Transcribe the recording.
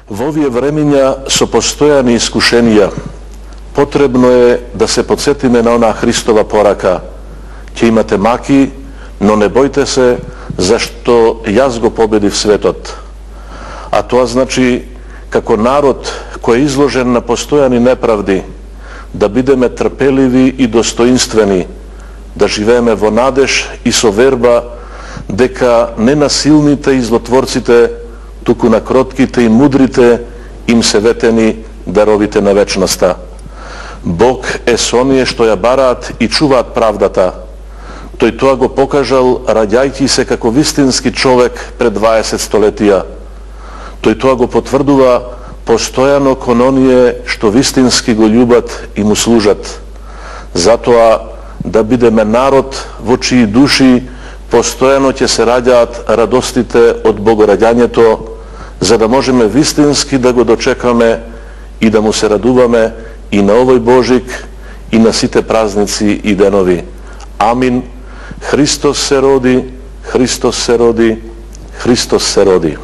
Во овие времиња со постојани искушенија потребно е да се подсетиме на онаа Христова порака: ќе имате маки, но не бојте се, зашто јас го победив светот. А тоа значи, како народ кој е изложен на постојани неправди, да бидеме трпеливи и достоинствени, да живееме во надеж и со верба дека не на силните и злотворците, туку на кротките и мудрите им се ветени даровите на вечноста. Бог е со оние што ја бараат и чуваат правдата. Тој тоа го покажал раѓајќи се како вистински човек пред 20 столетија. Тој тоа го потврдува постојано кон оние што вистински го љубат и му служат. Затоа да бидеме народ во чии души постојано ќе се раѓаат радостите од Богораѓањето, за да можеме вистински да го дочекаме и да му се радуваме и на овој Божик и на сите празници и денови. Амин. Христос се роди, Христос се роди, Христос се роди.